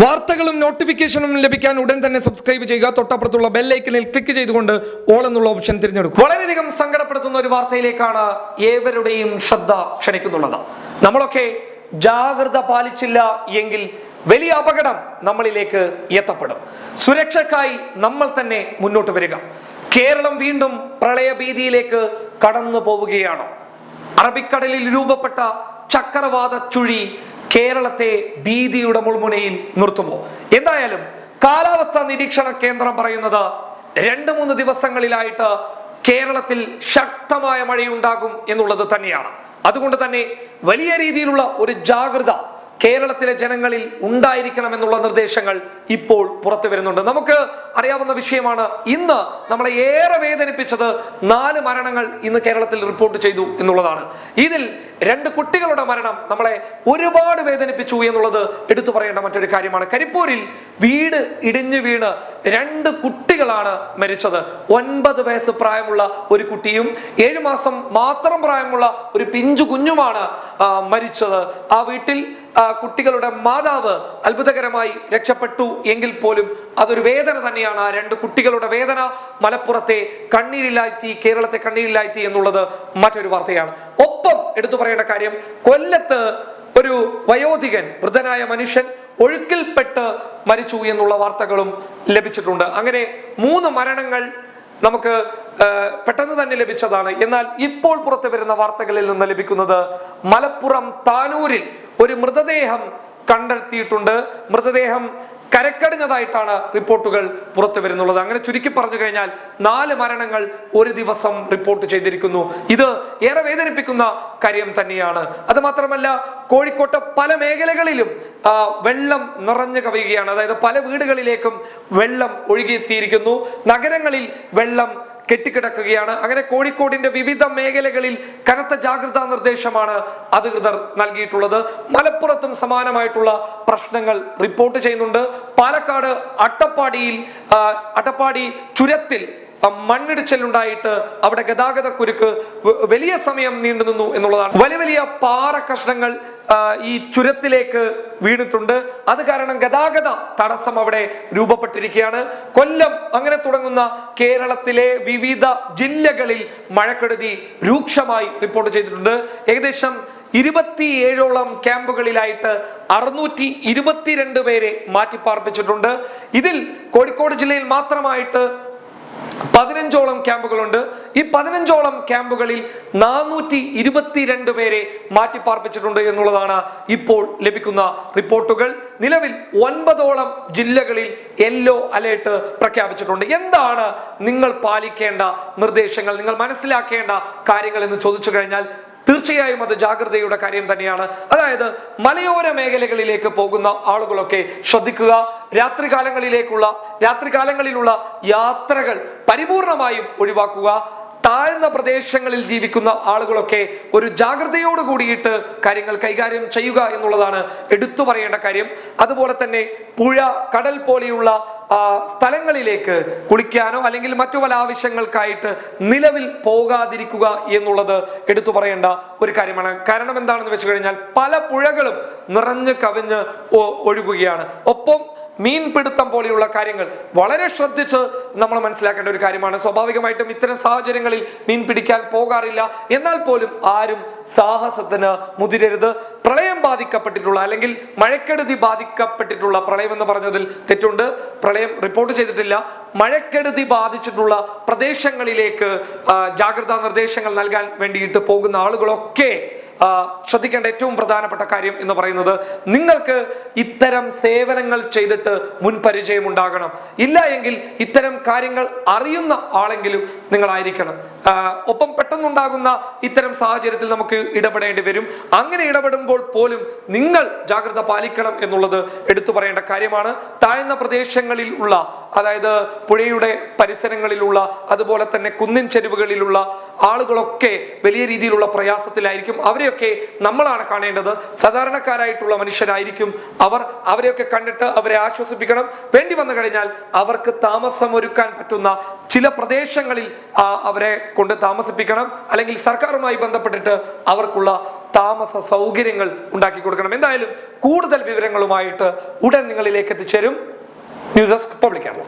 വാർത്തകളും നോട്ടിഫിക്കേഷനും ലഭിക്കാൻ ഉടൻ തന്നെ സബ്സ്ക്രൈബ് ചെയ്യുക. തൊട്ടപ്പുറത്തുള്ള ബെൽ ഐക്കണിൽ ക്ലിക്ക് ചെയ്തുകൊണ്ട് ഓൾ എന്നുള്ള ഓപ്ഷൻ തിരഞ്ഞെടുക്കും. വളരെയധികം സങ്കടപ്പെടുത്തുന്ന ഒരു വാർത്തയിലേക്കാണ് ഏവരുടെയും ശ്രദ്ധ ക്ഷണിക്കുന്നുള്ളത്. നമ്മളൊക്കെ ജാഗ്രത പാലിച്ചില്ല എങ്കിൽ വലിയ അപകടം നമ്മളിലേക്ക് എത്തപ്പെടും. സുരക്ഷയ്ക്കായി നമ്മൾ തന്നെ മുന്നോട്ട് വരിക. കേരളം വീണ്ടും പ്രളയഭീതിയിലേക്ക് കടന്നു പോവുകയാണ്. അറബിക്കടലിൽ രൂപപ്പെട്ട ചക്രവാത ചുഴി കേരളത്തെ ഭീതിയുടെ മുൾമുനയിൽ നിർത്തുമോ? എന്തായാലും കാലാവസ്ഥാ നിരീക്ഷണ കേന്ദ്രം പറയുന്നത് 2-3 ദിവസങ്ങളിലായിട്ട് കേരളത്തിൽ ശക്തമായ മഴയുണ്ടാകും എന്നുള്ളത് തന്നെയാണ്. അതുകൊണ്ട് തന്നെ വലിയ രീതിയിലുള്ള ഒരു ജാഗ്രത കേരളത്തിലെ ജനങ്ങളിൽ ഉണ്ടായിരിക്കണം എന്നുള്ള നിർദ്ദേശങ്ങൾ ഇപ്പോൾ പുറത്തു വരുന്നുണ്ട്. നമുക്ക് അറിയാവുന്ന വിഷയമാണ്. ഇന്ന് നമ്മളെ ഏറെ വേദനിപ്പിച്ചത് 4 മരണങ്ങൾ ഇന്ന് കേരളത്തിൽ റിപ്പോർട്ട് ചെയ്തു എന്നുള്ളതാണ്. ഇതിൽ 2 കുട്ടികളുടെ മരണം നമ്മളെ ഒരുപാട് വേദനിപ്പിച്ചു എന്നുള്ളത് എടുത്തു പറയേണ്ട മറ്റൊരു കാര്യമാണ്. കരിപ്പൂരിൽ വീട് ഇടിഞ്ഞു വീണ് 2 കുട്ടികളാണ് മരിച്ചത്. 9 വയസ്സ് പ്രായമുള്ള ഒരു കുട്ടിയും 7 മാസം മാത്രം പ്രായമുള്ള ഒരു പിഞ്ചു കുഞ്ഞുമാണ് മരിച്ചത്. ആ വീട്ടിൽ കുട്ടികളുടെ മാതാവ് അത്ഭുതകരമായി രക്ഷപ്പെട്ടു എങ്കിൽ പോലും അതൊരു വേദന തന്നെയാണ്. 2 കുട്ടികളുടെ വേദന മലപ്പുറത്തെ കണ്ണീരിലാഴ്ത്തി, കേരളത്തെ കണ്ണീരിലാഴ്ത്തി എന്നുള്ളത് മറ്റൊരു വാർത്തയാണ്. ഒപ്പം എടുത്തു പറയേണ്ട കാര്യം, കൊല്ലത്ത് ഒരു വയോധികൻ, വൃദ്ധനായ മനുഷ്യൻ ഒഴുക്കിൽപ്പെട്ട് മരിച്ചു എന്നുള്ള വാർത്തകളും ലഭിച്ചിട്ടുണ്ട്. അങ്ങനെ 3 മരണങ്ങൾ നമുക്ക് പെട്ടെന്ന് തന്നെ ലഭിച്ചതാണ്. എന്നാൽ ഇപ്പോൾ പുറത്തു വരുന്ന വാർത്തകളിൽ നിന്ന് ലഭിക്കുന്നത് മലപ്പുറം താനൂരിൽ ഒരു മൃതദേഹം കണ്ടെത്തിയിട്ടുണ്ട്. മൃതദേഹം കരക്കടിഞ്ഞതായിട്ടാണ് റിപ്പോർട്ടുകൾ പുറത്തു വരുന്നുള്ളത്. അങ്ങനെ ചുരുക്കി പറഞ്ഞു കഴിഞ്ഞാൽ 4 മരണങ്ങൾ ഒരു ദിവസം റിപ്പോർട്ട് ചെയ്തിരിക്കുന്നു. ഇത് ഏറെ വേദനിപ്പിക്കുന്ന കാര്യം തന്നെയാണ്. അത് മാത്രമല്ല, കോഴിക്കോട്ടെ പല മേഖലകളിലും വെള്ളം നിറഞ്ഞു കവിയുകയാണ്. അതായത് പല വീടുകളിലേക്കും വെള്ളം ഒഴുകിയെത്തിയിരിക്കുന്നു. നഗരങ്ങളിൽ വെള്ളം കെട്ടിക്കിടക്കുകയാണ്. അങ്ങനെ കോഴിക്കോടിന്റെ വിവിധ മേഖലകളിൽ കനത്ത ജാഗ്രതാ നിർദ്ദേശമാണ് അധികൃതർ നൽകിയിട്ടുള്ളത്. മലപ്പുറത്തും സമാനമായിട്ടുള്ള പ്രശ്നങ്ങൾ റിപ്പോർട്ട് ചെയ്യുന്നുണ്ട്. പാലക്കാട് അട്ടപ്പാടി ചുരത്തിൽ മണ്ണിടിച്ചിലുണ്ടായിട്ട് അവിടെ ഗതാഗത കുരുക്ക് വലിയ സമയം നീണ്ടുനിന്നു എന്നുള്ളതാണ്. വലിയ വലിയ പാറ കഷ്ണങ്ങൾ ഈ ചുരത്തിലേക്ക് വീണിട്ടുണ്ട്. അത് കാരണം ഗതാഗത തടസ്സം അവിടെ രൂപപ്പെട്ടിരിക്കുകയാണ്. കൊല്ലം അങ്ങനെ തുടങ്ങുന്ന കേരളത്തിലെ വിവിധ ജില്ലകളിൽ മഴക്കെടുതി രൂക്ഷമായി റിപ്പോർട്ട് ചെയ്തിട്ടുണ്ട്. ഏകദേശം 27ഓളം ക്യാമ്പുകളിലായിട്ട് 622 പേരെ മാറ്റിപ്പാർപ്പിച്ചിട്ടുണ്ട്. ഇതിൽ കോഴിക്കോട് ജില്ലയിൽ മാത്രമായിട്ട് 15ഓളം ക്യാമ്പുകളുണ്ട്. ഈ 15ഓളം ക്യാമ്പുകളിൽ 422 പേരെ മാറ്റിപ്പാർപ്പിച്ചിട്ടുണ്ട് എന്നുള്ളതാണ് ഇപ്പോൾ ലഭിക്കുന്ന റിപ്പോർട്ടുകൾ. നിലവിൽ 9ഓളം ജില്ലകളിൽ യെല്ലോ അലേർട്ട് പ്രഖ്യാപിച്ചിട്ടുണ്ട്. എന്താണ് നിങ്ങൾ പാലിക്കേണ്ട നിർദ്ദേശങ്ങൾ, നിങ്ങൾ മനസ്സിലാക്കേണ്ട കാര്യങ്ങൾ എന്ന് ചോദിച്ചു കഴിഞ്ഞാൽ തീർച്ചയായും അത് ജാഗ്രതയുടെ കാര്യം തന്നെയാണ്. അതായത് മലയോര മേഖലകളിലേക്ക് പോകുന്ന ആളുകളൊക്കെ ശ്രദ്ധിക്കുക. രാത്രികാലങ്ങളിലുള്ള യാത്രകൾ പരിപൂർണമായും ഒഴിവാക്കുക. താഴ്ന്ന പ്രദേശങ്ങളിൽ ജീവിക്കുന്ന ആളുകളൊക്കെ ഒരു ജാഗ്രതയോട് കൂടിയിട്ട് കാര്യങ്ങൾ കൈകാര്യം ചെയ്യുക എന്നുള്ളതാണ് എടുത്തു പറയേണ്ട കാര്യം. അതുപോലെ തന്നെ പുഴ, കടൽ പോലെയുള്ള സ്ഥലങ്ങളിലേക്ക് കുളിക്കാനോ അല്ലെങ്കിൽ മറ്റു പല ആവശ്യങ്ങൾക്കായിട്ട് നിലവിൽ പോകാതിരിക്കുക എന്നുള്ളത് എടുത്തു പറയേണ്ട ഒരു കാര്യമാണ്. കാരണം എന്താണെന്ന് വെച്ച് കഴിഞ്ഞാൽ പല പുഴകളും നിറഞ്ഞു കവിഞ്ഞ് ഒഴുകുകയാണ്. ഒപ്പം മീൻപിടുത്തം പോലെയുള്ള കാര്യങ്ങൾ വളരെ ശ്രദ്ധിച്ച് നമ്മൾ മനസ്സിലാക്കേണ്ട ഒരു കാര്യമാണ്. സ്വാഭാവികമായിട്ടും ഇത്തരം സാഹചര്യങ്ങളിൽ മീൻ പിടിക്കാൻ പോകാറില്ല. എന്നാൽ പോലും ആരും സാഹസത്തിന് മുതിരരുത്. പ്രളയം ബാധിക്കപ്പെട്ടിട്ടുള്ള അല്ലെങ്കിൽ മഴക്കെടുതി ബാധിക്കപ്പെട്ടിട്ടുള്ള, പ്രളയം എന്ന് പറഞ്ഞതിൽ തെറ്റുണ്ട്, പ്രളയം റിപ്പോർട്ട് ചെയ്തിട്ടില്ല, മഴക്കെടുതി ബാധിച്ചിട്ടുള്ള പ്രദേശങ്ങളിലേക്ക് ജാഗ്രതാ നിർദ്ദേശങ്ങൾ നൽകാൻ വേണ്ടിയിട്ട് പോകുന്ന ആളുകളൊക്കെ ശ്രദ്ധിക്കേണ്ട ഏറ്റവും പ്രധാനപ്പെട്ട കാര്യം എന്ന് പറയുന്നത്, നിങ്ങൾക്ക് ഇത്തരം സേവനങ്ങൾ ചെയ്തിട്ട് മുൻപരിചയം ഉണ്ടാകണം. ഇല്ല എങ്കിൽ ഇത്തരം കാര്യങ്ങൾ അറിയുന്ന ആളെങ്കിലും നിങ്ങളായിരിക്കണം. ഒപ്പം പെട്ടെന്നുണ്ടാകുന്ന ഇത്തരം സാഹചര്യത്തിൽ നമുക്ക് ഇടപെടേണ്ടി വരും. അങ്ങനെ ഇടപെടുമ്പോൾ പോലും നിങ്ങൾ ജാഗ്രത പാലിക്കണം എന്നുള്ളത് എടുത്തു പറയേണ്ട കാര്യമാണ്. താഴ്ന്ന പ്രദേശങ്ങളിൽ ഉള്ള, അതായത് പുഴയുടെ പരിസരങ്ങളിലുള്ള, അതുപോലെ തന്നെ കുന്നിൻ ചെരുവുകളിലുള്ള ആളുകളൊക്കെ വലിയ രീതിയിലുള്ള പ്രയാസത്തിലായിരിക്കും. അവരെയൊക്കെ നമ്മളാണ് കാണേണ്ടത്. സാധാരണക്കാരായിട്ടുള്ള മനുഷ്യരായിരിക്കും അവരെയൊക്കെ കണ്ടിട്ട് അവരെ ആശ്വസിപ്പിക്കണം. വേണ്ടി വന്നു കഴിഞ്ഞാൽ അവർക്ക് താമസമൊരുക്കാൻ പറ്റുന്ന ചില പ്രദേശങ്ങളിൽ അവരെ കൊണ്ട് താമസിപ്പിക്കണം. അല്ലെങ്കിൽ സർക്കാരുമായി ബന്ധപ്പെട്ടിട്ട് അവർക്കുള്ള താമസ സൗകര്യങ്ങൾ ഉണ്ടാക്കി കൊടുക്കണം. എന്തായാലും കൂടുതൽ വിവരങ്ങളുമായിട്ട് ഉടൻ നിങ്ങളിലേക്ക് എത്തിച്ചേരും. News desk public Kerala.